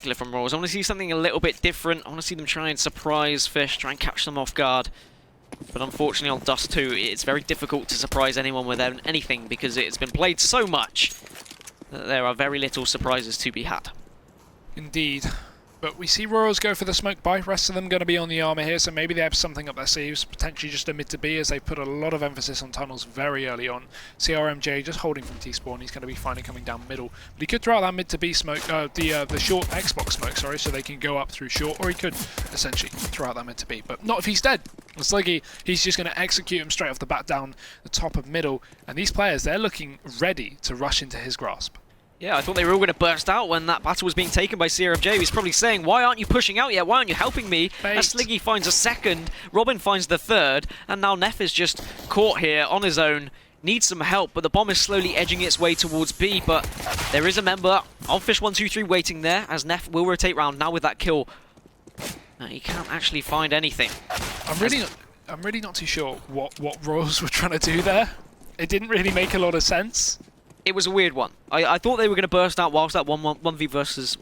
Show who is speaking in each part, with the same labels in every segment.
Speaker 1: from Royals. I want to see something a little bit different. I want to see them try and surprise Fish, try and catch them off guard. But unfortunately on Dust 2, it's very difficult to surprise anyone with anything because it's been played so much that there are very little surprises to be had.
Speaker 2: Indeed. But we see Royals go for the smoke buy. Rest of them going to be on the armor here, so maybe they have something up their sleeves, potentially just a mid to B, as they put a lot of emphasis on tunnels very early on. CRMJ just holding from T-spawn. He's going to be finally coming down middle. But he could throw out that mid to B smoke, the short Xbox smoke, sorry, so they can go up through short, or he could essentially throw out that mid to B. But not if he's dead. Sliggy, he's just going to execute him straight off the bat down the top of middle. And these players, they're looking ready to rush into his grasp.
Speaker 1: Yeah, I thought they were all going to burst out when that battle was being taken by CRMJ. He's probably saying, why aren't you pushing out yet? Why aren't you helping me? As Sliggy finds a second, Robin finds the third, and now Neff is just caught here on his own. Needs some help, but the bomb is slowly edging its way towards B, but there is a member of Fish123 waiting there, as Neff will rotate round now with that kill. He can't actually find anything.
Speaker 2: I'm really not too sure what Royals were trying to do there. It didn't really make a lot of sense.
Speaker 1: It was a weird one. I thought they were going to burst out whilst that 1v versus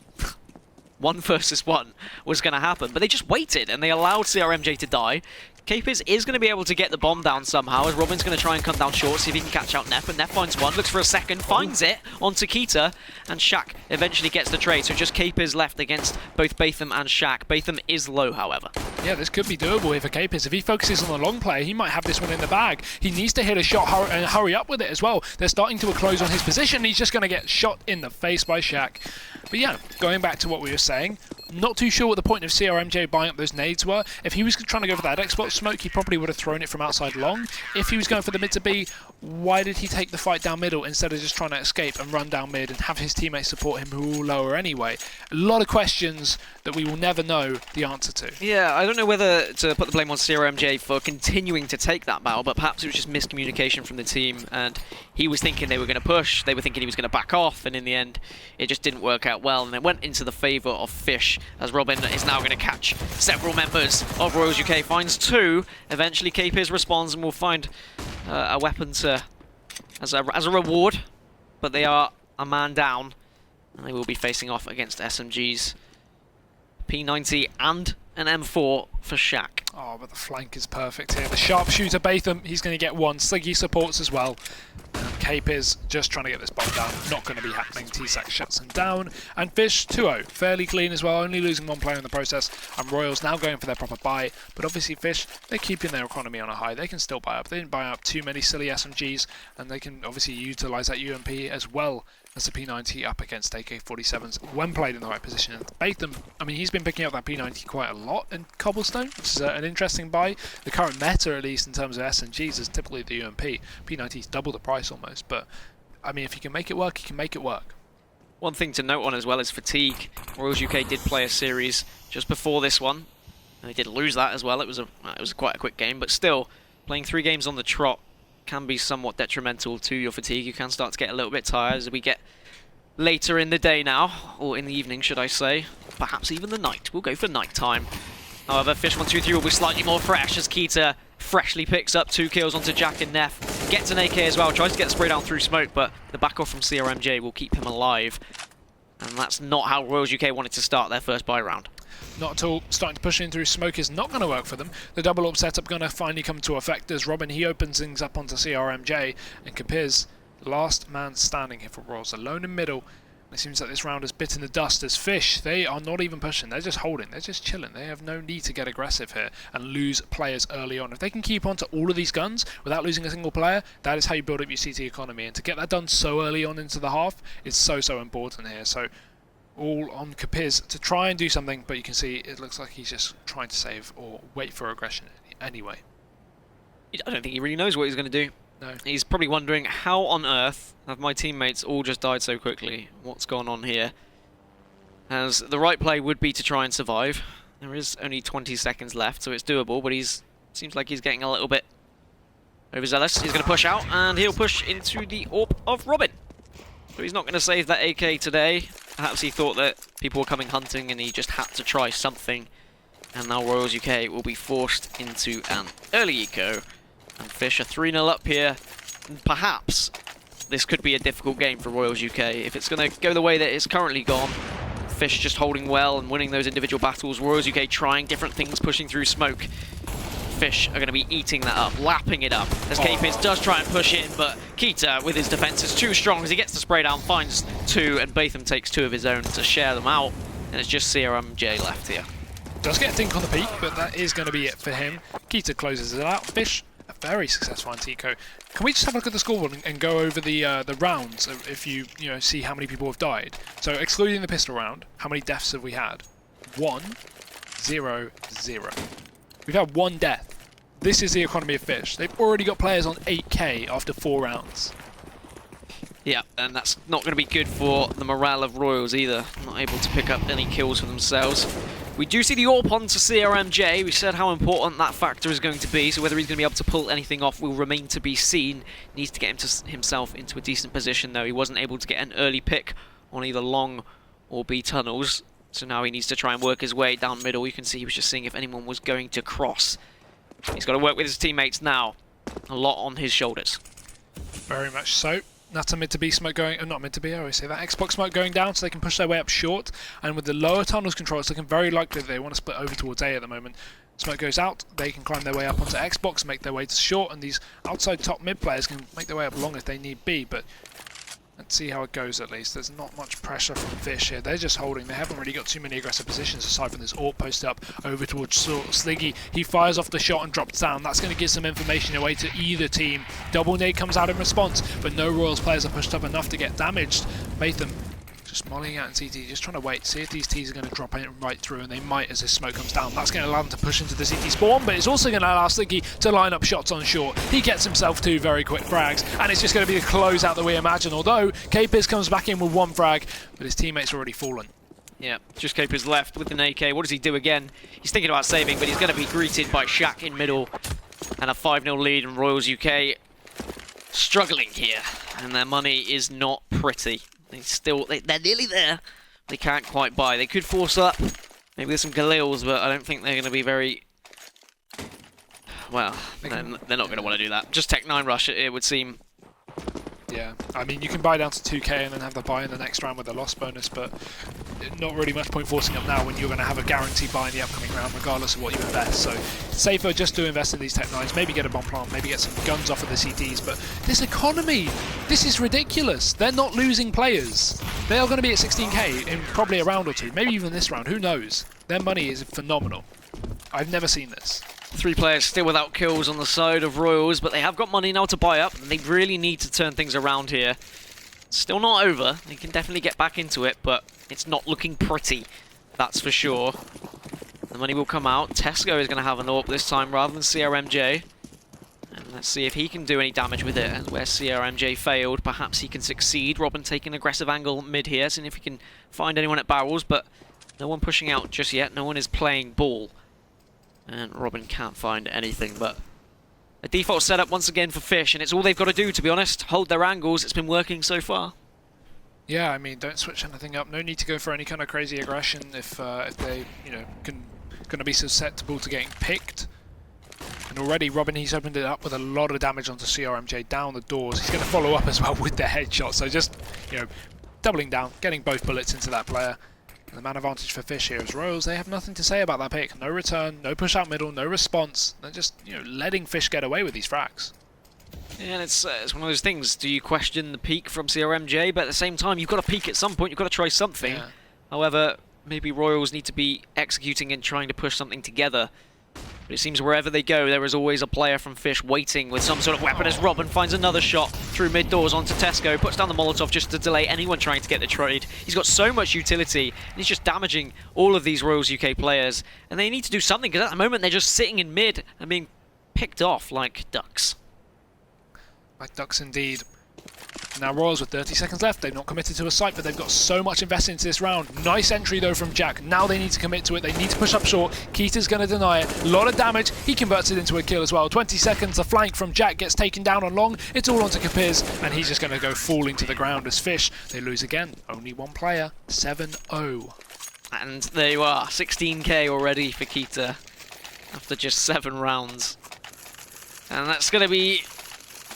Speaker 1: 1 versus 1 was going to happen, but they just waited and they allowed CRMJ to die. Capers is going to be able to get the bomb down somehow, as Robin's going to try and come down short, see if he can catch out Neff, and Neff finds one, looks for a second, finds it onto Keita, and Shaq eventually gets the trade. So just Capers left against both Batham and Shaq. Batham is low, however.
Speaker 2: Yeah, this could be doable here for Capers. If he focuses on the long play, he might have this one in the bag. He needs to hit a shot and hurry up with it as well. They're starting to close on his position. He's just going to get shot in the face by Shaq. But yeah, going back to what we were saying, not too sure what the point of CRMJ buying up those nades were. If he was trying to go for that Xbox smoke, he probably would have thrown it from outside long. If he was going for the mid to B, why did he take the fight down middle instead of just trying to escape and run down mid and have his teammates support him, who are all lower anyway? A lot of questions that we will never know the answer to.
Speaker 1: Yeah, I don't know whether to put the blame on CRMJ for continuing to take that battle, but perhaps it was just miscommunication from the team, and he was thinking they were going to push, they were thinking he was going to back off, and in the end, it just didn't work out well, and it went into the favour of Fish, as Robin is now going to catch several members of Royals UK, finds two. Eventually Capers responds and will find a weapon as a reward, but they are a man down, and they will be facing off against SMGs. P90 and an M4 for Shaq.
Speaker 2: Oh, but the flank is perfect here. The sharpshooter Batham, he's going to get one. Sliggy supports as well. Capers just trying to get this bomb down. Not going to be happening. T-Sac shuts him down. And Fish 2-0. Fairly clean as well. Only losing one player in the process. And Royals now going for their proper buy. But obviously Fish, they're keeping their economy on a high. They can still buy up. They didn't buy up too many silly SMGs. And they can obviously utilise that UMP as well as the P90 up against AK-47s when played in the right position. And Batham, I mean, he's been picking up that P90 quite a lot in Cobblestone, which is an interesting buy. The current meta, at least in terms of SMGs, is typically the UMP. P90 is double the price almost, but I mean, if you can make it work, you can make it work.
Speaker 1: One thing to note on as well is fatigue. Royals UK did play a series just before this one, and they did lose that as well. It was quite a quick game, but still, playing 3 games on the trot can be somewhat detrimental to your fatigue. You can start to get a little bit tired as we get later in the day now, or in the evening should I say, perhaps even the night. We'll go for night time. However, Fish123 will be slightly more fresh as Keita freshly picks up 2 kills onto Jack and Neff. Gets an AK as well, tries to get the spray down through smoke, but the back off from CRMJ will keep him alive. And that's not how Royals UK wanted to start their first buy round.
Speaker 2: Not at all. Starting to push in through smoke is not going to work for them. The double up setup going to finally come to effect as Robin, he opens things up onto CRMJ, and Capers, last man standing here for Royals, alone in middle. It seems like this round has bitten the dust as Fish, they are not even pushing, they're just holding, they're just chilling. They have no need to get aggressive here and lose players early on. If they can keep on to all of these guns without losing a single player, that is how you build up your CT economy. And to get that done so early on into the half is so important here. So all on Capers to try and do something, but you can see it looks like he's just trying to save or wait for aggression anyway.
Speaker 1: I don't think he really knows what he's going to do.
Speaker 2: No. He's
Speaker 1: probably wondering, how on earth have my teammates all just died so quickly? What's gone on here? As the right play would be to try and survive. There is only 20 seconds left, so it's doable, but seems like he's getting a little bit overzealous. He's going to push out, and he'll push into the AWP of Robin. So he's not going to save that AK today. Perhaps he thought that people were coming hunting and he just had to try something. And now Royals UK will be forced into an early eco. And Fish are 3-0 up here. And perhaps this could be a difficult game for Royals UK. If it's going to go the way that it's currently gone, Fish just holding well and winning those individual battles. Royals UK trying different things, pushing through smoke. Fish are going to be eating that up, lapping it up. As K-Piz does try and push in, but Keita with his defense is too strong as he gets the spray down, finds 2, and Batham takes 2 of his own to share them out. And it's just CRMJ left here.
Speaker 2: Does get a dink on the peak, but that is going to be it for him. Keita closes it out. Fish, a very successful anti-eco. Can we just have a look at the scoreboard and go over the rounds if you see how many people have died? So excluding the pistol round, how many deaths have we had? 1, 0, 0. We've had 1 death. This is the economy of Fish. They've already got players on 8k after 4 rounds.
Speaker 1: Yeah, and that's not going to be good for the morale of Royals either. Not able to pick up any kills for themselves. We do see the AWP onto CRMJ. We said how important that factor is going to be, so whether he's going to be able to pull anything off will remain to be seen. Needs to get himself into a decent position, though. He wasn't able to get an early pick on either long or B tunnels, so now he needs to try and work his way down middle. You can see he was just seeing if anyone was going to cross. He's got to work with his teammates now. A lot on his shoulders.
Speaker 2: Very much so. That's a mid to B smoke going, not mid to B, I always say that. Xbox smoke going down so they can push their way up short. And with the lower tunnels control, it's looking very likely that they want to split over towards A at the moment. Smoke goes out, they can climb their way up onto Xbox, make their way to short, and these outside top mid players can make their way up long if they need B. But let's see how it goes at least. There's not much pressure from Fish here. They're just holding. They haven't really got too many aggressive positions aside from this AWP post up over towards Sliggy. He fires off the shot and drops down. That's going to give some information away to either team. Double nade comes out in response, but no Royals players are pushed up enough to get damaged. Batham just mollying out in CT, just trying to wait, see if these Ts are going to drop in right through, and they might as this smoke comes down. That's going to allow them to push into the CT spawn, but it's also going to allow Sliggy to line up shots on short. He gets himself 2 very quick frags, and it's just going to be a closeout that we imagine, although K-Piz comes back in with 1 frag, but his teammates are already fallen.
Speaker 1: Yeah, just K-Piz left with an AK. What does he do again? He's thinking about saving, but he's going to be greeted by Shaq in middle, and a 5-0 lead, and Royals UK struggling here, and their money is not pretty. They're nearly there. They can't quite buy. They could force up. Maybe there's some Galils, but I don't think they're going to be very... Well, they're not going to want to do that. Just Tech 9 rush, it would seem.
Speaker 2: Yeah, I mean, you can buy down to 2k and then have the buy in the next round with a loss bonus, but not really much point forcing up now when you're going to have a guaranteed buy in the upcoming round regardless of what you invest. So safer just to invest in these Tech 9s, maybe get a bomb plant, maybe get some guns off of the CTs, but this economy, this is ridiculous. They're not losing players. They are going to be at 16k in probably a round or 2, maybe even this round, who knows. Their money is phenomenal. I've never seen this.
Speaker 1: 3 players still without kills on the side of Royals, but they have got money now to buy up, and they really need to turn things around here. Still not over. They can definitely get back into it, but it's not looking pretty, that's for sure. The money will come out. Tesco is going to have an AWP this time rather than CRMJ. And let's see if he can do any damage with it. Where CRMJ failed, perhaps he can succeed. Robin taking an aggressive angle mid here, seeing if he can find anyone at barrels, but no one pushing out just yet. No one is playing ball. And Robin can't find anything, but a default setup once again for Fish, and it's all they've got to do, to be honest. Hold their angles. It's been working so far.
Speaker 2: Yeah, I mean, don't switch anything up. No need to go for any kind of crazy aggression if they, going to be susceptible to getting picked. And already Robin, he's opened it up with a lot of damage onto CRMJ down the doors. He's going to follow up as well with the headshot. So just, doubling down, getting both bullets into that player. And the man advantage for Fish here is Royals. They have nothing to say about that pick. No return, no push out middle, no response. They're just, letting Fish get away with these frags.
Speaker 1: Yeah, and it's one of those things. Do you question the peak from CRMJ? But at the same time, you've got to peak at some point. You've got to try something. Yeah. However, maybe Royals need to be executing and trying to push something together. But it seems wherever they go, there is always a player from Fish waiting with some sort of weapon as Robin finds another shot through mid-doors onto Tesco, puts down the Molotov just to delay anyone trying to get the trade. He's got so much utility, and he's just damaging all of these Royals UK players. And they need to do something, because at the moment they're just sitting in mid and being picked off like ducks.
Speaker 2: Like ducks indeed. Now Royals with 30 seconds left, they've not committed to a site, but they've got so much invested into this round. Nice entry though from Jack. Now they need to commit to it, they need to push up short. Keita's going to deny it. A lot of damage, he converts it into a kill as well. 20 seconds, the flank from Jack gets taken down on long. It's all onto K-Piz, and he's just going to go falling to the ground as Fish. They lose again, only 1 player, 7-0.
Speaker 1: And there you are, 16k already for Keita after just 7 rounds. And that's going to be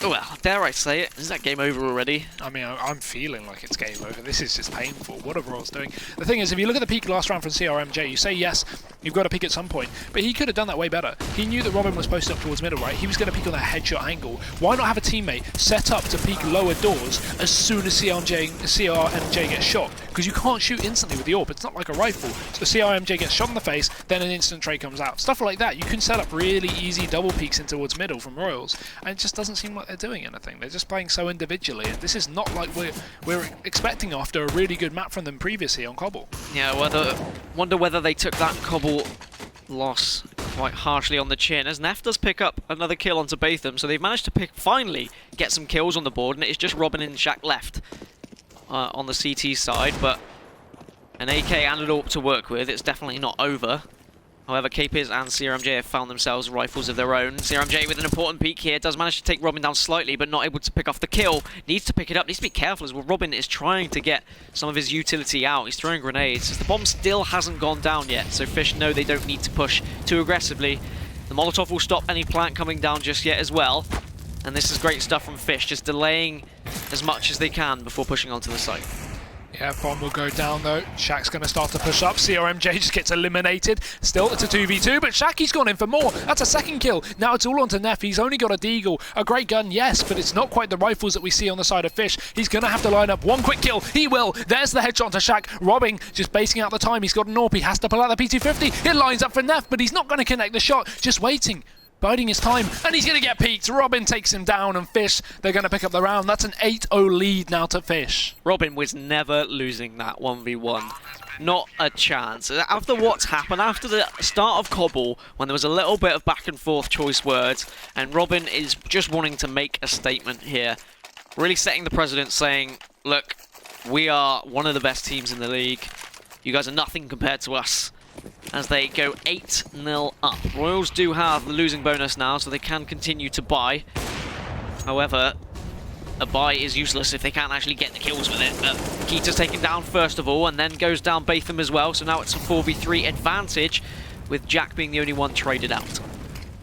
Speaker 1: Well, dare I say it? Is that game over already?
Speaker 2: I mean, I'm feeling like it's game over. This is just painful. What are Royals doing? The thing is, if you look at the peak last round from CRMJ, you say, yes, you've got to peek at some point. But he could have done that way better. He knew that Robin was posted up towards middle, right? He was going to peek on that headshot angle. Why not have a teammate set up to peek lower doors as soon as CRMJ gets shot? Because you can't shoot instantly with the AWP. It's not like a rifle. So CRMJ gets shot in the face, then an instant trade comes out. Stuff like that. You can set up really easy double peeks in towards middle from Royals. And it just doesn't seem like they're doing anything. They're just playing so individually, and this is not like we're expecting after a really good map from them previously on Cobble.
Speaker 1: Yeah, wonder whether they took that Cobble loss quite harshly on the chin, as Neff does pick up another kill onto Batham, so they've managed to finally get some kills on the board, and it's just Robin and Shaq left on the CT side, but an AK and an AWP to work with. It's definitely not over. However, KPIS and CRMJ have found themselves rifles of their own. CRMJ with an important peek here, does manage to take Robin down slightly, but not able to pick off the kill. Needs to pick it up, needs to be careful as well. Robin is trying to get some of his utility out. He's throwing grenades, as the bomb still hasn't gone down yet, so Fish know they don't need to push too aggressively. The Molotov will stop any plant coming down just yet as well. And this is great stuff from Fish, just delaying as much as they can before pushing onto the site.
Speaker 2: Yeah, bomb will go down though. Shaq's going to start to push up. CRMJ just gets eliminated. Still, it's a 2v2, but Shaq, he's gone in for more. That's a second kill. Now it's all onto Neff. He's only got a deagle. A great gun, yes, but it's not quite the rifles that we see on the side of Fish. He's going to have to line up one quick kill. He will. There's the headshot to Shaq. Robbing, just basing out the time. He's got an AWP. He has to pull out the P250. It lines up for Neff, but he's not going to connect the shot. Just waiting. Biding his time, and he's going to get peeked. Robin takes him down, and Fish, they're going to pick up the round. That's an 8-0 lead now to Fish.
Speaker 1: Robin was never losing that 1v1. Not a chance. After what's happened, after the start of Cobble, when there was a little bit of back and forth choice words, and Robin is just wanting to make a statement here, really setting the precedent, saying, look, we are one of the best teams in the league. You guys are nothing compared to us. As they go 8-0 up. Royals do have the losing bonus now, so they can continue to buy. However, a buy is useless if they can't actually get the kills with it. But Keita's taken down first of all, and then goes down Batham as well, so now it's a 4v3 advantage, with Jack being the only one traded out.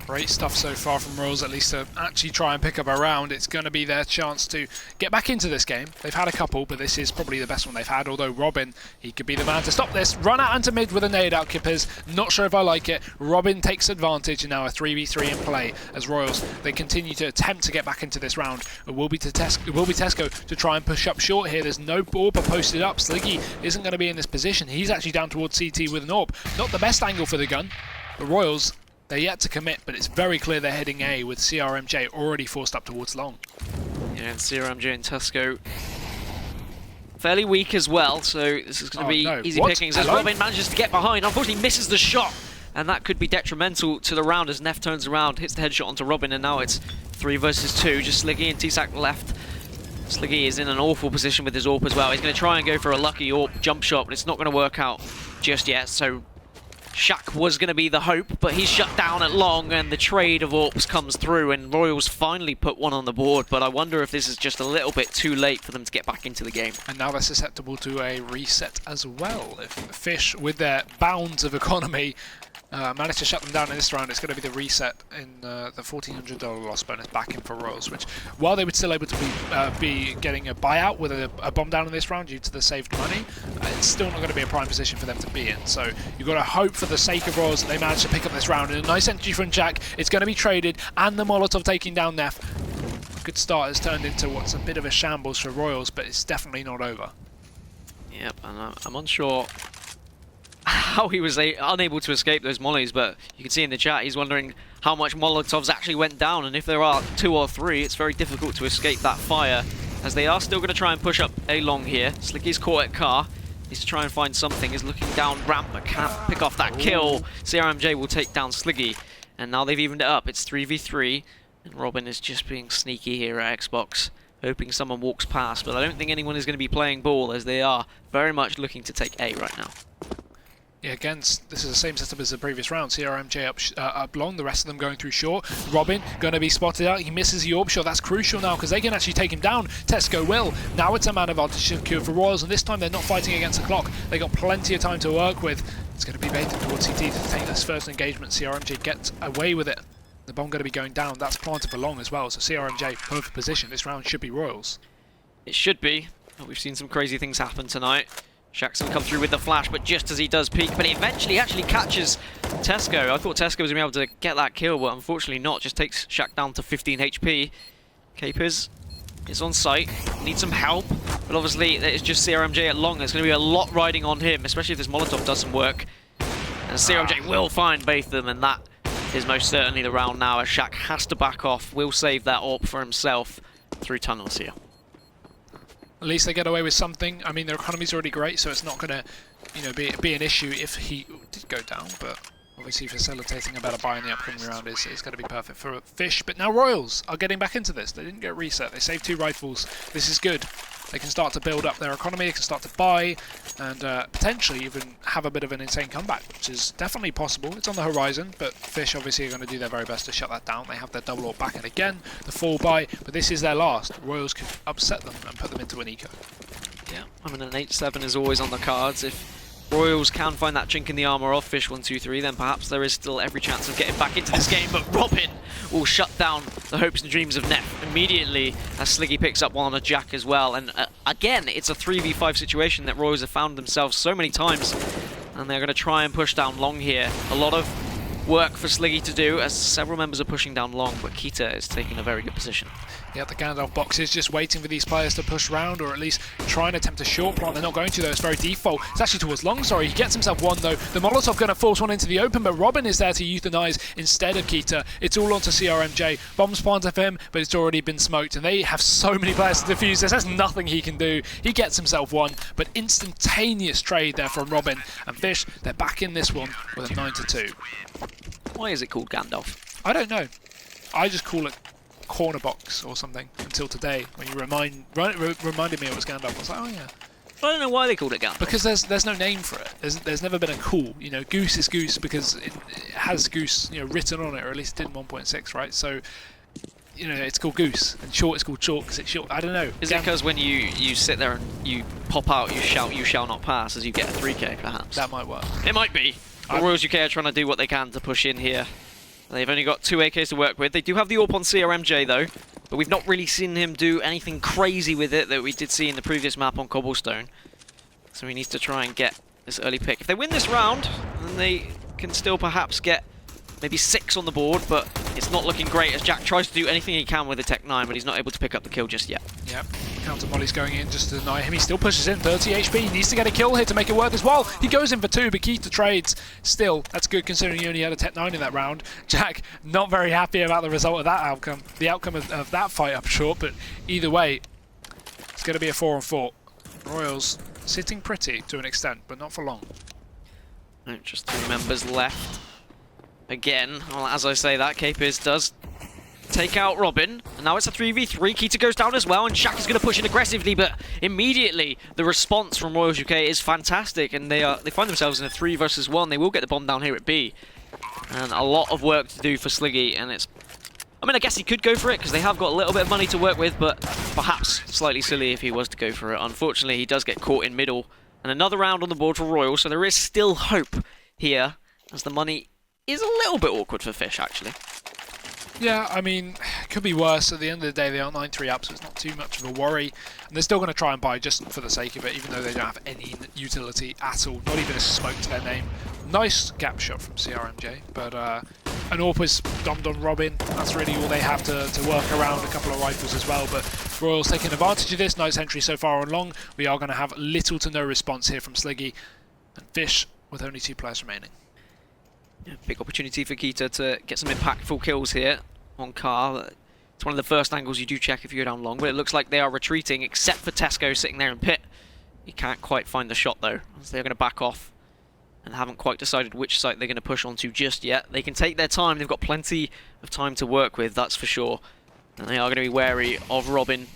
Speaker 2: Great stuff so far from Royals, at least to actually try and pick up a round. It's going to be their chance to get back into this game. They've had a couple, but this is probably the best one they've had, although Robin, he could be the man to stop this. Run out into mid with a nade out, Kippers. Not sure if I like it. Robin takes advantage, and now a 3v3 in play as Royals, they continue to attempt to get back into this round. It will be Tesco to try and push up short here. There's no AWP posted up. Sliggy isn't going to be in this position. He's actually down towards CT with an AWP. Not the best angle for the gun. The Royals, they're yet to commit, but it's very clear they're heading A with CRMJ already forced up towards long.
Speaker 1: Yeah, and CRMJ and Tesco fairly weak as well, so this is going to be easy pickings as Robin manages to get behind. Unfortunately, misses the shot, and that could be detrimental to the round as Neff turns around, hits the headshot onto Robin, and now it's 3 versus 2. Just Sliggy and T-Sac left. Sliggy is in an awful position with his AWP as well. He's going to try and go for a lucky AWP jump shot, but it's not going to work out just yet, so Shaq was going to be the hope, but he's shut down at long, and the trade of AWPs comes through, and Royals finally put one on the board, but I wonder if this is just a little bit too late for them to get back into the game.
Speaker 2: And now they're susceptible to a reset as well. If Fish, with their bounds of economy, manage to shut them down in this round, it's going to be the reset in the $1,400 loss bonus back in for Royals, which, while they were still able to be getting a buyout with a bomb down in this round due to the saved money, it's still not going to be a prime position for them to be in. So you've got to hope for the sake of Royals that they manage to pick up this round. And a nice entry from Jack. It's going to be traded, and the Molotov taking down Neff. Good start has turned into what's a bit of a shambles for Royals, but it's definitely not over.
Speaker 1: Yep, and I'm unsure how he was unable to escape those mollies, but you can see in the chat he's wondering how much Molotovs actually went down, and if there are 2 or 3, it's very difficult to escape that fire, as they are still going to try and push up A long here. Slicky's caught at car, needs to try and find something, is looking down ramp but can't pick off that kill. CRMJ will take down Sliggy, and now they've evened it up. It's 3v3, and Robin is just being sneaky here at Xbox, hoping someone walks past, but I don't think anyone is going to be playing ball, as they are very much looking to take A right now.
Speaker 2: Yeah, again, this is the same setup as the previous round. CRMJ up long, the rest of them going through short. Robin going to be spotted out. He misses the AWP shot. That's crucial now because they can actually take him down. Tesco will. Now it's a man advantage secured for Royals, and this time they're not fighting against the clock. They got plenty of time to work with. It's going to be Batham towards CT to take this first engagement. CRMJ gets away with it. The bomb going to be going down. That's planted for long as well. So CRMJ, perfect position. This round should be Royals.
Speaker 1: It should be. We've seen some crazy things happen tonight. Shaq's gonna come through with the flash, but just as he does peek, but he eventually actually catches Tesco. I thought Tesco was gonna be able to get that kill, but unfortunately not. Just takes Shaq down to 15 HP. Capers is on site, needs some help, but obviously it's just CRMJ at long. There's gonna be a lot riding on him, especially if this Molotov does some work. And CRMJ will find both of them, and that is most certainly the round now, as Shaq has to back off, will save that AWP for himself through tunnels here.
Speaker 2: At least they get away with something. I mean, their economy's already great, so it's not going to, you know, be an issue if he did go down. But obviously, facilitating a better buy in the upcoming round is going to be perfect for Fish. But now Royals are getting back into this. They didn't get reset. They saved 2 rifles. This is good. They can start to build up their economy. They can start to buy and potentially even have a bit of an insane comeback, which is definitely possible. It's on the horizon, but Fish obviously are going to do their very best to shut that down. They have their double AWP back in again, the full buy, but this is their last. Royals could upset them and put them into an eco.
Speaker 1: Yeah, I mean, an 8-7 is always on the cards. If Royals can find that chink in the armour of Fish123, then perhaps there is still every chance of getting back into this game, but Robin will shut down the hopes and dreams of Neff immediately as Sliggy picks up one on a Jack as well. And again, it's a 3v5 situation that Royals have found themselves so many times, and they're going to try and push down long here. A lot of work for Sliggy to do, as several members are pushing down long, but Kita is taking a very good position.
Speaker 2: Yeah, the Gandalf box is just waiting for these players to push round, or at least try and attempt a short plant. They're not going to, though. It's very default. It's actually towards long, sorry. He gets himself one, though. The Molotov going to force one into the open, but Robin is there to euthanize instead of Kita. It's all onto CRMJ. Bombs planted for him, but it's already been smoked, and they have so many players to defuse this. There's nothing he can do. He gets himself one, but instantaneous trade there from Robin. And Fish, they're back in this one with a 9-2.
Speaker 1: Why is it called Gandalf?
Speaker 2: I don't know. I just call it corner box or something until today, when you reminded me it was Gandalf. I was like, oh yeah.
Speaker 1: I don't know why they called it Gandalf.
Speaker 2: Because there's no name for it. There's never been a cool, you know, Goose is Goose because it has Goose, you know, written on it, or at least it did in 1.6, right? So, you know, it's called Goose, and short is called short because it's short. I don't know.
Speaker 1: Is it because when you sit there and you pop out, you shout, "You shall not pass," as you get a 3k, perhaps?
Speaker 2: That might work.
Speaker 1: It might be. But Royals UK are trying to do what they can to push in here. They've only got 2 AKs to work with. They do have the AWP on CRMJ though, but we've not really seen him do anything crazy with it that we did see in the previous map on Cobblestone. So he needs to try and get this early pick. If they win this round, then they can still perhaps get maybe 6 on the board, but it's not looking great as Jack tries to do anything he can with the Tech 9, but he's not able to pick up the kill just yet.
Speaker 2: Yep, counter molly's going in just to deny him. He still pushes in, 30 HP. He needs to get a kill here to make it worth his while. He goes in for 2, but Keita trades. Still, that's good considering he only had a Tech 9 in that round. Jack, not very happy about the result of that outcome. The outcome of that fight up short, but either way, it's going to be a 4-on-4. Royals sitting pretty to an extent, but not for long.
Speaker 1: No, just 3 members left. Again, well, as I say that, Capers does take out Robin, and now it's a 3v3. Keita goes down as well, and Shaq is going to push in aggressively, but immediately the response from Royals UK is fantastic, and they find themselves in a 3 versus 1. They will get the bomb down here at B, and a lot of work to do for Sliggy, and it's... I mean, I guess he could go for it, because they have got a little bit of money to work with, but perhaps slightly silly if he was to go for it. Unfortunately, he does get caught in middle, and another round on the board for Royal, so there is still hope here, as the money is a little bit awkward for Fish, actually.
Speaker 2: Yeah, I mean, it could be worse. At the end of the day, they are 9-3 up, so it's not too much of a worry. And they're still going to try and buy just for the sake of it, even though they don't have any utility at all. Not even a smoke to their name. Nice gap shot from CRMJ, but an AWP is dommed on Robin. That's really all they have to work around. A couple of rifles as well, but Royals taking advantage of this. Nice entry so far on long. We are going to have little to no response here from Sliggy. And Fish with only 2 players remaining.
Speaker 1: Yeah, big opportunity for Keita to get some impactful kills here on Car. It's one of the first angles you do check if you go down long, but it looks like they are retreating, except for Tesco sitting there in pit. He can't quite find the shot though, as they're going to back off and haven't quite decided which site they're going to push onto just yet. They can take their time, they've got plenty of time to work with, that's for sure. And they are going to be wary of Robin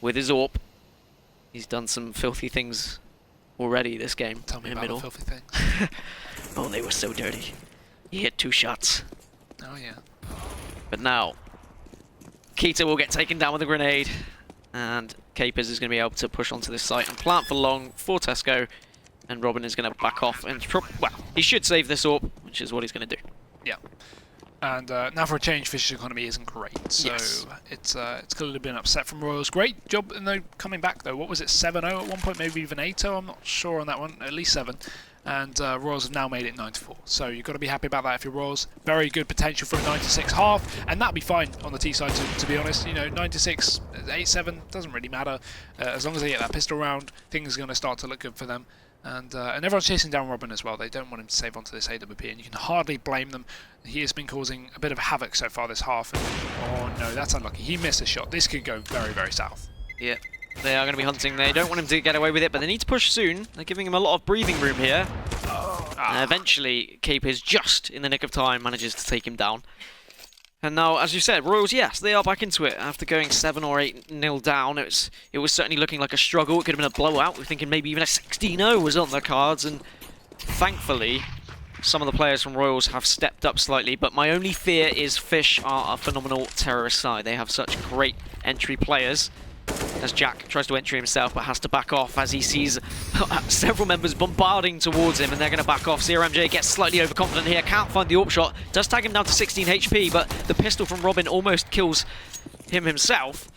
Speaker 1: with his AWP. He's done some filthy things already this game.
Speaker 2: Tell me
Speaker 1: in
Speaker 2: about
Speaker 1: middle.
Speaker 2: the filthy things.
Speaker 1: Oh, they were so dirty. He hit 2 shots.
Speaker 2: Oh yeah.
Speaker 1: But now, Keita will get taken down with a grenade, and Capers is going to be able to push onto this site and plant for long for Tesco, and Robin is going to back off and, well, he should save this AWP, which is what he's going to do.
Speaker 2: Yeah. And now for a change, Fish's economy isn't great, so
Speaker 1: Yes.
Speaker 2: it's clearly been upset from Royals. Great job in though coming back though. What was it, 7-0 at one point, maybe even 8-0? I'm not sure on that one. At least 7. And Royals have now made it 9-4. So you've got to be happy about that if you're Royals. Very good potential for a 9-6 half, and that'll be fine on the T side. To be honest, you know, 9-6, 8-7 doesn't really matter as long as they get that pistol round. Things are going to start to look good for them. And everyone's chasing down Robin as well. They don't want him to save onto this AWP, and you can hardly blame them. He has been causing a bit of havoc so far this half. And, oh no, that's unlucky. He missed a shot. This could go very, very south.
Speaker 1: Yeah, they are going to be hunting. They don't want him to get away with it, but they need to push soon. They're giving him a lot of breathing room here. Eventually, Cape is just in the nick of time, manages to take him down. And now, as you said, Royals, yes, they are back into it. After going 7 or 8-0 down, it was certainly looking like a struggle. It could have been a blowout. We're thinking maybe even a 16-0 was on the cards. And thankfully, some of the players from Royals have stepped up slightly. But my only fear is Fish are a phenomenal terrorist side. They have such great entry players. As Jack tries to entry himself, but has to back off as he sees several members bombarding towards him, and they're going to back off. CRMJ gets slightly overconfident here, can't find the AWP shot, does tag him down to 16 HP, but the pistol from Robin almost kills him himself.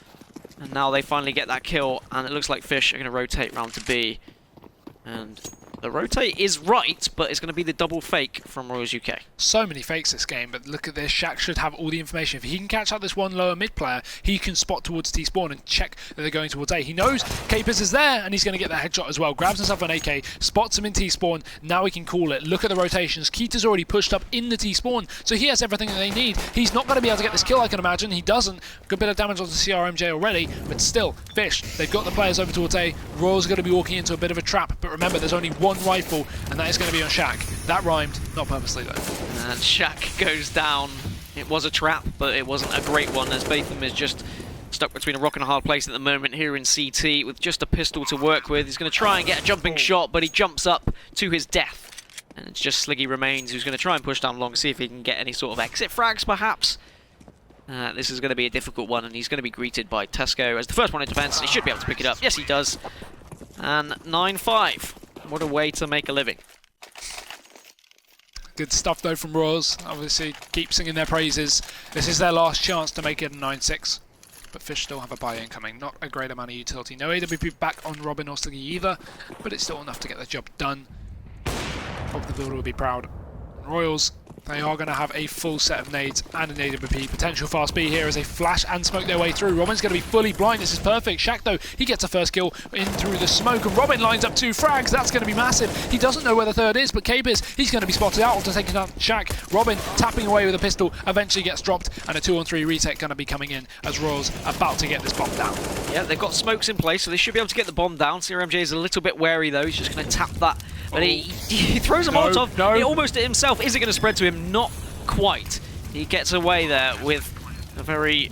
Speaker 1: And now they finally get that kill, and it looks like Fish are going to rotate round to B. And the rotate is right, but it's going to be the double fake from Royals UK.
Speaker 2: So many fakes this game, but look at this. Shaq should have all the information. If he can catch out this one lower mid player, he can spot towards T-spawn and check that they're going towards A. He knows Capers is there, and he's going to get that headshot as well. Grabs himself an AK, spots him in T-spawn. Now he can call it. Look at the rotations. Keita's already pushed up in the T-spawn, so he has everything that they need. He's not going to be able to get this kill, I can imagine. He doesn't. Good bit of damage onto CRMJ already, but still, Fish, they've got the players over towards A. Royals are going to be walking into a bit of a trap, but remember, there's only one rifle, and that is going to be on Shaq. That rhymed, not purposely though.
Speaker 1: And Shaq goes down. It was a trap, but it wasn't a great one, as Batham is just stuck between a rock and a hard place at the moment here in CT with just a pistol to work with. He's going to try and get a jumping shot, but he jumps up to his death. And it's just Sliggy Remains who's going to try and push down long, see if he can get any sort of exit frags perhaps. This is going to be a difficult one, and he's going to be greeted by Tesco as the first one in defense. He should be able to pick it up. Yes, he does. And 9-5. What a way to make a living.
Speaker 2: Good stuff though from Royals. Obviously, keep singing their praises. This is their last chance to make it a 9-6. But Fish still have a buy-in coming. Not a great amount of utility. No AWP back on Robin or Sliggy either, but it's still enough to get the job done. Hope the builder will be proud. Royals, they are going to have a full set of nades and an AWP. Potential fast B here as they flash and smoke their way through. Robin's going to be fully blind. This is perfect. Shaq, though, he gets a first kill in through the smoke, and Robin lines up 2 frags. That's going to be massive. He doesn't know where the third is, but Capers, he's going to be spotted out to take down Shaq. Robin tapping away with a pistol, eventually gets dropped, and a 2-on-3 retake going to be coming in as Royals about to get this bomb down.
Speaker 1: Yeah, they've got smokes in place, so they should be able to get the bomb down. CRMJ is a little bit wary, though. He's just going to tap that. But he throws a Molotov.
Speaker 2: No.
Speaker 1: He almost himself. Is it going to spread to him? Not quite. He gets away there with a very,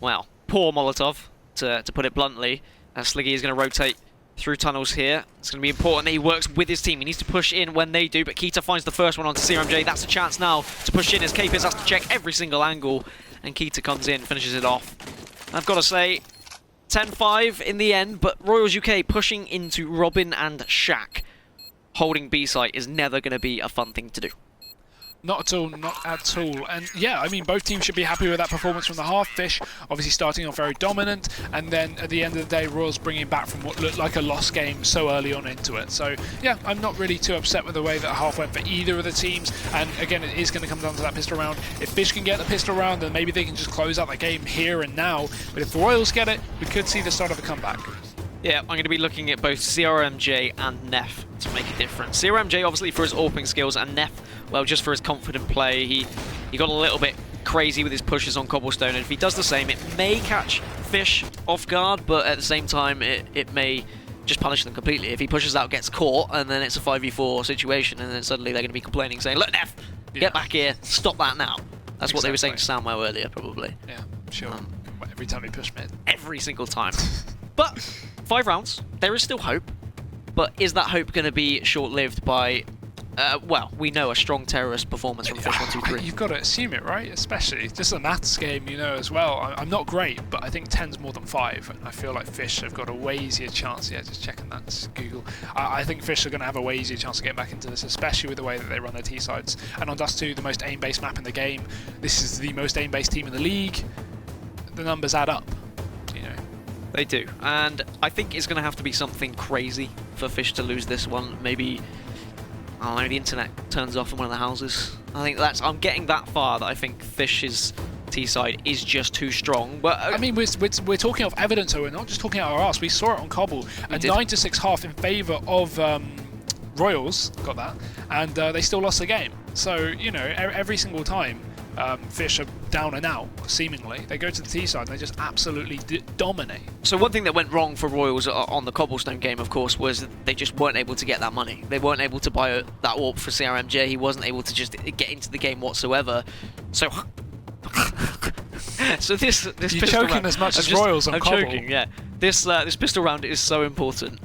Speaker 1: well, poor Molotov, to put it bluntly. Sliggy is going to rotate through tunnels here. It's going to be important that he works with his team. He needs to push in when they do, but Keita finds the first one onto CRMJ. That's a chance now to push in as Capers has to check every single angle, and Keita comes in, finishes it off. I've got to say, 10-5 in the end, but Royals UK pushing into Robin and Shaq. Holding B site is never going to be a fun thing to do.
Speaker 2: Not at all, not at all. And yeah, I mean, both teams should be happy with that performance from the half. Fish obviously starting off very dominant, and then at the end of the day, Royals bringing back from what looked like a lost game so early on into it. So yeah, I'm not really too upset with the way that half went for either of the teams. And again, it is going to come down to that pistol round. If Fish can get the pistol round, then maybe they can just close out the game here and now. But if the Royals get it, we could see the start of a comeback.
Speaker 1: Yeah, I'm going to be looking at both CRMJ and Neff to make a difference. CRMJ obviously for his AWPing skills, and Neff, well, just for his confident play. He got a little bit crazy with his pushes on cobblestone, and if he does the same, it may catch Fish off guard, but at the same time, it may just punish them completely. If he pushes out, gets caught, and then it's a 5v4 situation, and then suddenly they're going to be complaining, saying, look, Neff, get back here, stop that now. That's what they were saying to Samwell earlier, probably.
Speaker 2: Yeah, sure. Every time he pushed mid.
Speaker 1: Every single time. But 5 rounds, there is still hope. But is that hope going to be short-lived by Well, we know a strong terrorist performance from Fish123.
Speaker 2: You've got to assume it, right? Especially just a maths game, you know, as well. I'm not great, but I think 10's more than 5. And I feel like Fish have got a way easier chance. Yeah, just checking that. Just Google. I think Fish are going to have a way easier chance to get back into this, especially with the way that they run their T-sides. And on Dust 2, the most aim-based map in the game. This is the most aim-based team in the league. The numbers add up, you know.
Speaker 1: They do. And I think it's going to have to be something crazy for Fish to lose this one. Maybe, I don't know, the internet turns off in one of the houses. I think I'm getting that far that I think Fish's T-side is just too strong. But
Speaker 2: I mean, we're talking of evidence, so we're not just talking out our arse. We saw it on Cobble. A 9-6 half in favour of Royals, got that, and they still lost the game. So, you know, every single time Fish are down and out, seemingly, they go to the T-side and they just absolutely dominate.
Speaker 1: So one thing that went wrong for Royals on the Cobblestone game, of course, was they just weren't able to get that money. They weren't able to buy that AWP for CRMJ. He wasn't able to just get into the game whatsoever. So... so this
Speaker 2: You're
Speaker 1: pistol
Speaker 2: choking
Speaker 1: round,
Speaker 2: as much as Royals on Cobble.
Speaker 1: Choking, yeah. This pistol round is so important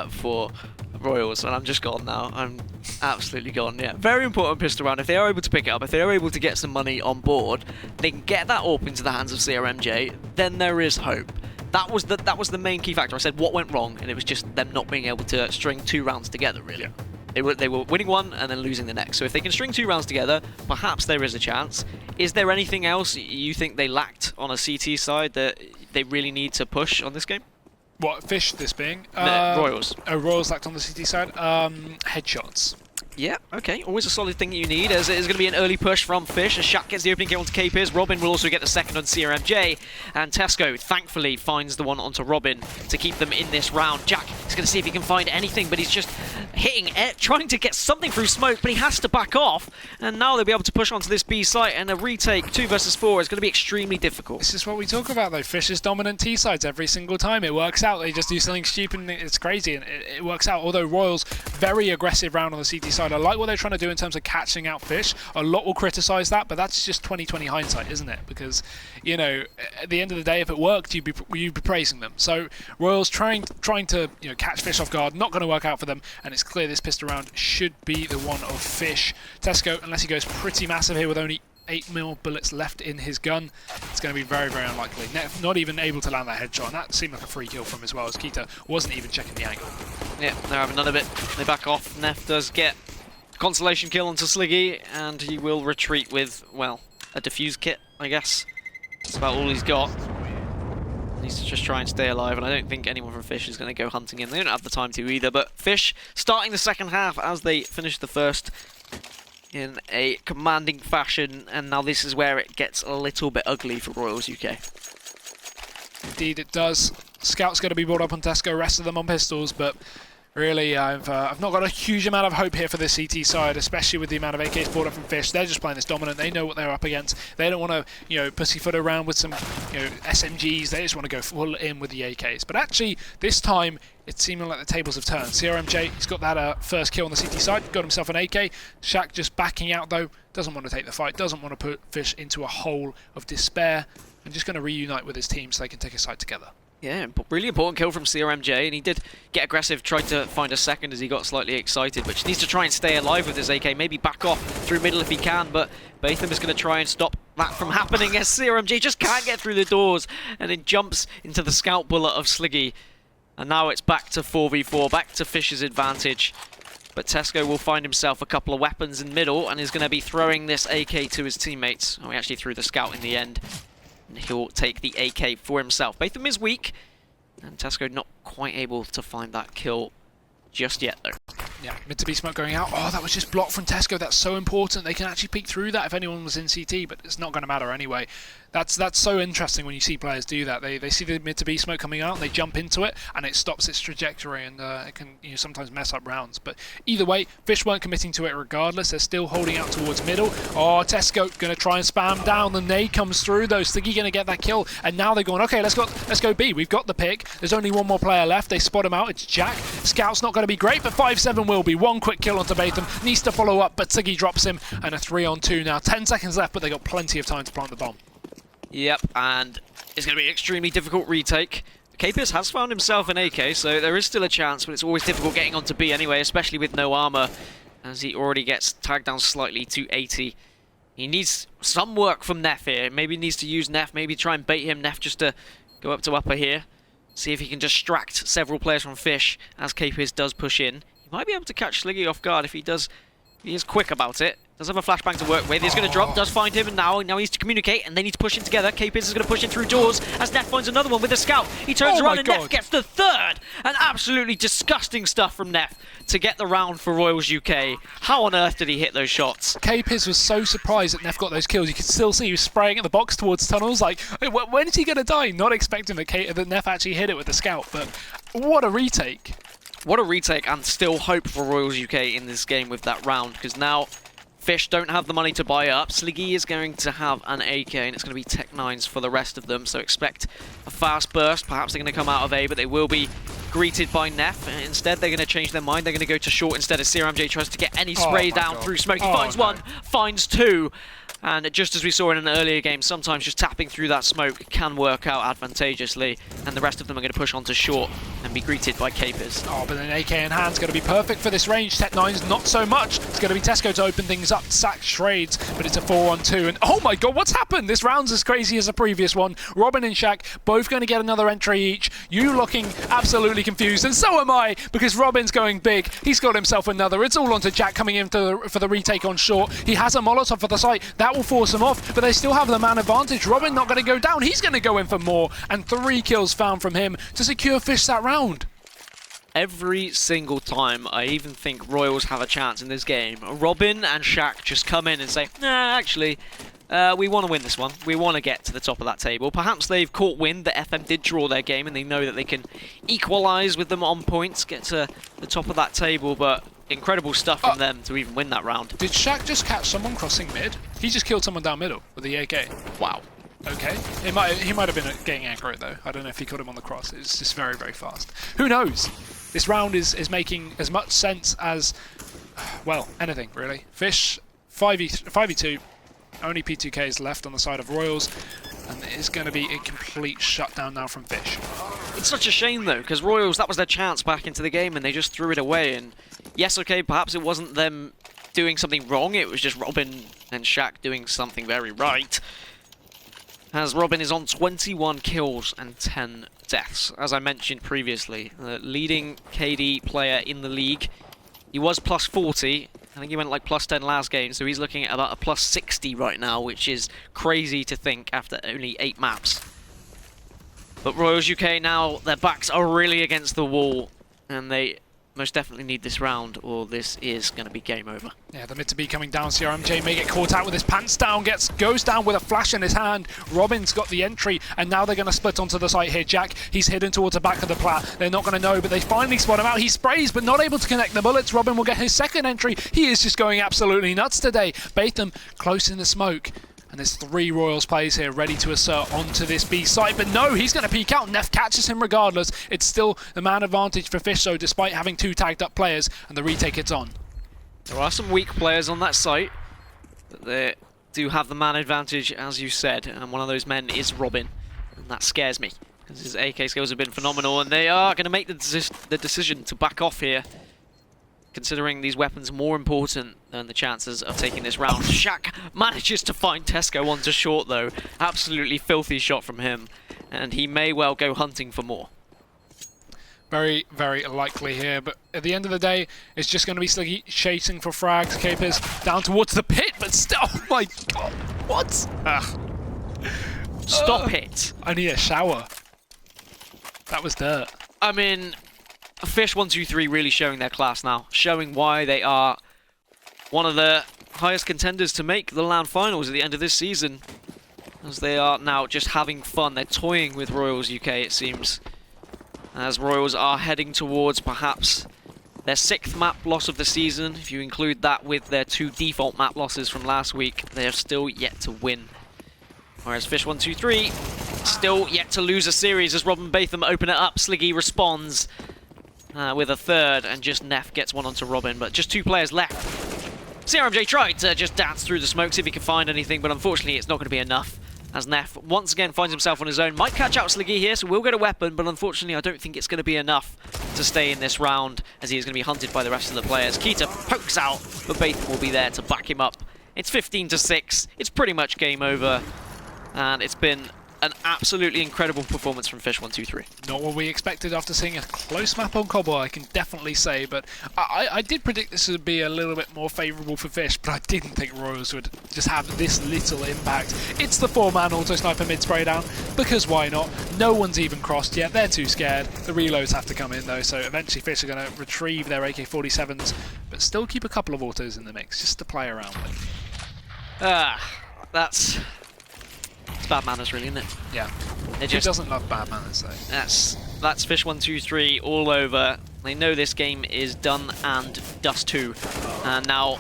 Speaker 1: for Royals, and I'm just gone now. I'm absolutely gone, yeah. Very important pistol round. If they are able to pick it up, if they are able to get some money on board, they can get that AWP into the hands of CRMJ, then there is hope. That was the main key factor. I said what went wrong, and it was just them not being able to string 2 rounds together, really. Yeah. They were winning one and then losing the next. So if they can string 2 rounds together, perhaps there is a chance. Is there anything else you think they lacked on a CT side that they really need to push on this game?
Speaker 2: What, Fish, this being?
Speaker 1: Royals.
Speaker 2: Royals lacked on the CT side. Headshots.
Speaker 1: Yeah, okay. Always a solid thing that you need, as it is going to be an early push from Fish, as Shaq gets the opening kill onto K-Piz. Robin will also get the second on CRMJ, and Tesco, thankfully, finds the one onto Robin to keep them in this round. Jack is going to see if he can find anything, but he's just hitting it, trying to get something through smoke, but he has to back off, and now they'll be able to push onto this B site, and a retake 2 versus 4 is going to be extremely difficult.
Speaker 2: This is what we talk about, though. Fish is dominant T-sides every single time. It works out. They just do something stupid, and it's crazy, and it works out. Although Royals, very aggressive round on the CT side. I like what they're trying to do in terms of catching out Fish. A lot will criticise that, but that's just 20/20 hindsight, isn't it? Because, you know, at the end of the day, if it worked, you'd be praising them. So Royals trying to, you know, catch Fish off guard, not going to work out for them, and it's clear this pistol round should be the one of Fish. Tesco, unless he goes pretty massive here with only 8mm bullets left in his gun, it's going to be very, very unlikely. Not even able to land that headshot, and that seemed like a free kill from him as well, as Kita wasn't even checking the angle.
Speaker 1: Yeah, they're having none of it. They back off. Neff does get consolation kill onto Sliggy, and he will retreat with, well, a defuse kit, I guess. That's about all he's got. He needs to just try and stay alive, and I don't think anyone from Fish is going to go hunting him. They don't have the time to either, but Fish starting the second half as they finish the first in a commanding fashion, and now this is where it gets a little bit ugly for Royals UK.
Speaker 2: Indeed it does. Scout's going to be brought up on Tesco, rest of them on pistols, but really, I've not got a huge amount of hope here for the CT side, especially with the amount of AKs brought up from Fish. They're just playing this dominant. They know what they're up against. They don't want to, you know, pussyfoot around with some, you know, SMGs. They just want to go full in with the AKs. But actually, this time, it's seeming like the tables have turned. CRMJ, he's got that first kill on the CT side, got himself an AK. Shaq just backing out, though. Doesn't want to take the fight. Doesn't want to put Fish into a hole of despair. And just going to reunite with his team so they can take a side together.
Speaker 1: Yeah, really important kill from CRMJ, and he did get aggressive, tried to find a second as he got slightly excited, but just needs to try and stay alive with his AK, maybe back off through middle if he can, but Batham is going to try and stop that from happening as CRMJ just can't get through the doors, and it jumps into the scout bullet of Sliggy, and now it's back to 4v4, back to Fish's advantage. But Tesco will find himself a couple of weapons in middle, and is going to be throwing this AK to his teammates. Oh, he actually threw the scout in the end. And he'll take the AK for himself. Batham is weak, and Tesco not quite able to find that kill just yet, though.
Speaker 2: Yeah, mid to B smoke going out. Oh, that was just blocked from Tesco. That's so important. They can actually peek through that if anyone was in CT, but it's not going to matter anyway. That's so interesting when you see players do that. They see the mid to B smoke coming out, and they jump into it, and it stops its trajectory, and it can, you know, sometimes mess up rounds. But either way, Fish weren't committing to it regardless. They're still holding out towards middle. Oh, Tesco going to try and spam down. The nade comes through though. Sliggy going to get that kill, and now they're going, okay, let's go B. We've got the pick. There's only one more player left. They spot him out. It's Jack. Scout's not going to be great, but 5-7 will be. One quick kill onto Batham. Needs to follow up, but Sliggy drops him, and a 3-on-2 now. 10 seconds left, but they got plenty of time to plant the bomb.
Speaker 1: Yep, and it's going to be an extremely difficult retake. K-Piz has found himself an AK, so there is still a chance, but it's always difficult getting onto B anyway, especially with no armor. as he already gets tagged down slightly to 80. He needs some work from Neff here. Maybe he needs to use Neff, maybe try and bait him. Neff just to go up to upper here. See if he can distract several players from Fish as KPiz does push in. He might be able to catch Sliggy off guard if he does. He is quick about it. Does have a flashbang to work with. He's going to drop, does find him, and now he needs to communicate, and they need to push in together. KPiz is going to push in through doors as Neff finds another one with a scout. He turns around and Neff gets the third. And absolutely disgusting stuff from Neff to get the round for Royals UK. How on earth did he hit those shots?
Speaker 2: KPiz was so surprised that Neff got those kills. You could still see he was spraying at the box towards tunnels. Like, when is he going to die? Not expecting that Neff actually hit it with the scout, but what a retake.
Speaker 1: What a retake, and still hope for Royals UK in this game with that round, because now Fish don't have the money to buy up. Sliggy is going to have an AK, and it's going to be Tech 9s for the rest of them, so expect a fast burst. Perhaps they're going to come out of A, but they will be greeted by Neff. Instead, they're going to change their mind. They're going to go to short instead as CRMJ tries to get any spray down through smoke. He finds one, finds two. And just as we saw in an earlier game, sometimes just tapping through that smoke can work out advantageously. And the rest of them are going to push on to short and be greeted by KPiz.
Speaker 2: Oh, but an AK in hand is going to be perfect for this range. Tech 9's not so much. It's going to be Tesco to open things up. Sack trades, but it's a 4-on-2. And oh my god, what's happened? This round's as crazy as the previous one. Robin and Shaq both going to get another entry each. You looking absolutely confused, and so am I, because Robin's going big. He's got himself another. It's all onto Jack coming in for the retake on short. He has a Molotov for the site. That will force him off, but they still have the man advantage. Robin not going to go down. He's going to go in for more, and 3 kills found from him to secure Fish that round.
Speaker 1: Every single time I even think Royals have a chance in this game, Robin and Shaq just come in and say, nah, actually, we want to win this one. We want to get to the top of that table. Perhaps they've caught wind that FM did draw their game and they know that they can equalise with them on points, get to the top of that table, but incredible stuff from them to even win that round.
Speaker 2: Did Shaq just catch someone crossing mid? He just killed someone down middle with the AK.
Speaker 1: Wow.
Speaker 2: Okay. He might have been getting accurate though. I don't know if he caught him on the cross. It's just very, very fast. Who knows? This round is making as much sense as, well, anything really. Fish 5v2. Only P2K is left on the side of Royals, and it is going to be a complete shutdown now from Fish.
Speaker 1: It's such a shame though, because Royals, that was their chance back into the game and they just threw it away. And yes, okay, perhaps it wasn't them doing something wrong, it was just Robin and Shaq doing something very right. As Robin is on 21 kills and 10 deaths. As I mentioned previously, the leading KD player in the league. He was plus 40. I think he went like plus 10 last game, so he's looking at about a plus 60 right now, which is crazy to think after only 8 maps. But Royals UK now, their backs are really against the wall, and they most definitely need this round, or this is going to be game over.
Speaker 2: Yeah, the mid to B coming down. CRMJ may get caught out with his pants down, goes down with a flash in his hand. Robin's got the entry, and now they're going to split onto the site here. Jack, he's hidden towards the back of the plat. They're not going to know, but they finally spot him out. He sprays, but not able to connect the bullets. Robin will get his second entry. He is just going absolutely nuts today. Batham close in the smoke. And there's 3 Royals players here ready to assert onto this B site. But no, he's going to peek out. Neff catches him regardless. It's still the man advantage for Fish, though, despite having 2 tagged up players. And the retake it's on.
Speaker 1: There are some weak players on that site, but they do have the man advantage, as you said. And one of those men is Robin. And that scares me, because his AK skills have been phenomenal. And they are going to make the decision to back off here, considering these weapons more important than the chances of taking this round. Shaq manages to find Tesco onto short though. Absolutely filthy shot from him. And he may well go hunting for more.
Speaker 2: Very, very likely here, but at the end of the day, it's just going to be Sliggy chasing for frags. KPiz down towards the pit, but still, oh my god, what?
Speaker 1: Stop it.
Speaker 2: I need a shower. That was dirt.
Speaker 1: I mean, Fish123 really showing their class now, showing why they are one of the highest contenders to make the LAN finals at the end of this season, as they are now just having fun. They're toying with Royals UK, it seems, as Royals are heading towards perhaps their 6th map loss of the season. If you include that with their 2 default map losses from last week, they have still yet to win. Whereas Fish123 still yet to lose a series as Robin Batham open it up. Sliggy responds with a third, and just Neff gets one onto Robin, but just 2 players left. CRMJ tried to just dance through the smoke, see if he could find anything, but unfortunately it's not going to be enough. as Neff once again finds himself on his own. Might catch out Sliggy here, so we'll get a weapon, but unfortunately I don't think it's going to be enough to stay in this round, as he is going to be hunted by the rest of the players. Keita pokes out, but Batham will be there to back him up. It's 15-6. It's pretty much game over, and it's been an absolutely incredible performance from Fish123.
Speaker 2: Not what we expected after seeing a close map on Cobble, I can definitely say, but I did predict this would be a little bit more favourable for Fish, but I didn't think Royals would just have this little impact. It's the 4-man auto-sniper mid-spray down, because why not? No one's even crossed yet, they're too scared. The reloads have to come in though, so eventually Fish are going to retrieve their AK-47s, but still keep a couple of autos in the mix, just to play around with.
Speaker 1: It's bad manners, really, isn't it?
Speaker 2: Yeah.
Speaker 1: Who
Speaker 2: doesn't love bad manners, though?
Speaker 1: That's Fish123 all over. They know this game is done and dust too. And now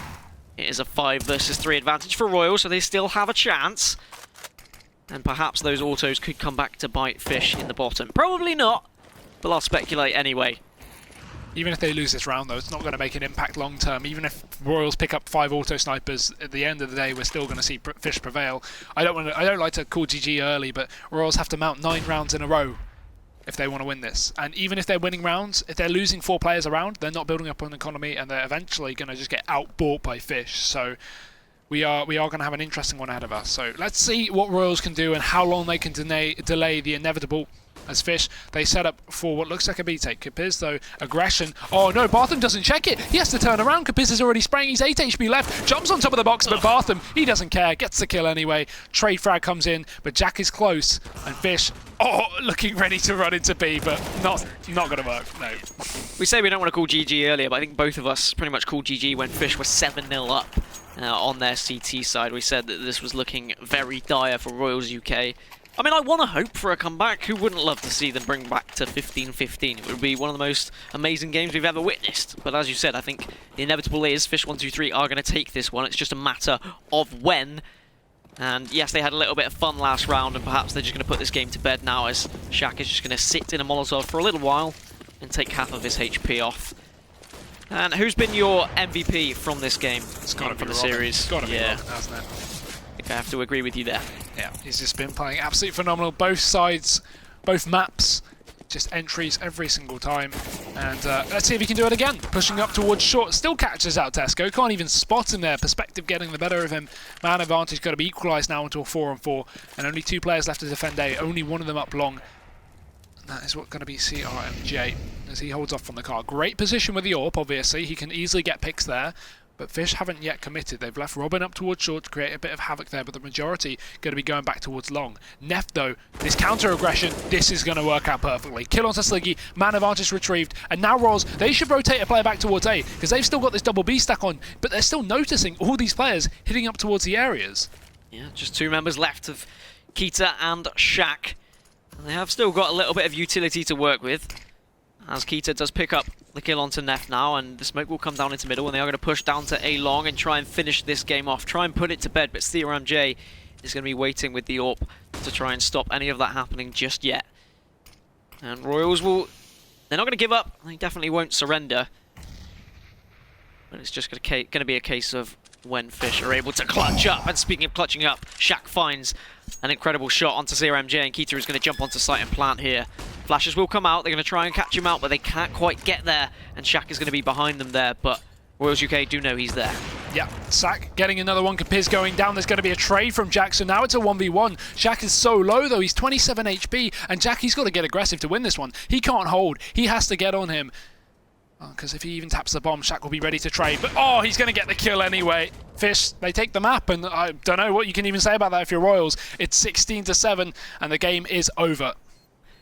Speaker 1: it is a 5 versus 3 advantage for Royal, so they still have a chance. And perhaps those autos could come back to bite Fish in the bottom. Probably not, but I'll speculate anyway.
Speaker 2: Even if they lose this round, though, it's not going to make an impact long term. Even if Royals pick up 5 auto snipers, at the end of the day, we're still going to see Fish prevail. I don't like to call GG early, but Royals have to mount 9 rounds in a row if they want to win this. And even if they're winning rounds, if they're losing 4 players around, they're not building up an economy, and they're eventually going to just get outbought by Fish. So we are going to have an interesting one ahead of us. So let's see what Royals can do and how long they can delay the inevitable. As Fish, they set up for what looks like a B-take. Capiz, though, aggression. Oh no, Bartham doesn't check it. He has to turn around. Capiz is already spraying. He's 8 HP left. Jumps on top of the box, but Bartham, he doesn't care. Gets the kill anyway. Trade frag comes in, but Jack is close. And Fish, looking ready to run into B, but not going to work. No.
Speaker 1: We say we don't want to call GG earlier, but I think both of us pretty much called GG when Fish was 7-0 up on their CT side. We said that this was looking very dire for Royals UK. I mean, I want to hope for a comeback. Who wouldn't love to see them bring back to 15-15? It would be one of the most amazing games we've ever witnessed. But as you said, I think the inevitable is Fish123 are going to take this one. It's just a matter of when. And yes, they had a little bit of fun last round, and perhaps they're just going to put this game to bed now, as Shaq is just going to sit in a Molotov for a little while and take half of his HP off. And who's been your MVP from this game?
Speaker 2: It's got to be
Speaker 1: the series.
Speaker 2: It's got to be Robin, hasn't it?
Speaker 1: I think I have to agree with you there.
Speaker 2: Yeah, he's just been playing absolutely phenomenal. Both sides, both maps, just entries every single time. And let's see if he can do it again. Pushing up towards short, still catches out Tesco. Can't even spot him there. Perspective getting the better of him. Man advantage got to be equalised now into a 4-on-4. And only 2 players left to defend A. Only one of them up long. And that is what's going to be CRMJ as he holds off from the car. Great position with the AWP, obviously. He can easily get picks there. But Fish haven't yet committed. They've left Robin up towards short to create a bit of havoc there, but the majority going to be going back towards long. Neff, though, this counter-aggression, this is going to work out perfectly. Kill onto Sliggy, man advantage retrieved, and now Royals, they should rotate a player back towards A, because they've still got this double B stack on, but they're still noticing all these players hitting up towards the areas.
Speaker 1: Yeah, just 2 members left of Keita and Shaq. And they have still got a little bit of utility to work with, as Keita does pick up the kill onto Neff now, and the smoke will come down into middle, and they are going to push down to A long and try and finish this game off, try and put it to bed, but CRMJ is going to be waiting with the AWP to try and stop any of that happening just yet. And Royals they're not going to give up, they definitely won't surrender, but it's just going to be a case of when Fish are able to clutch up. And speaking of clutching up, Shaq finds an incredible shot onto CRMJ, and Keita is going to jump onto site and plant here. Flashes will come out, they're going to try and catch him out, but they can't quite get there, and Shaq is going to be behind them there, but Royals UK do know he's there.
Speaker 2: Yeah, Sack getting another one, Capiz going down, there's going to be a trade from Jack, so now it's a 1v1. Shaq is so low though, he's 27 HP, and Jack, he's got to get aggressive to win this one. He can't hold, he has to get on him. Because if he even taps the bomb, Shaq will be ready to trade. But he's going to get the kill anyway. Fish, they take the map, and I don't know what you can even say about that if you're Royals. It's 16-7, and the game is over.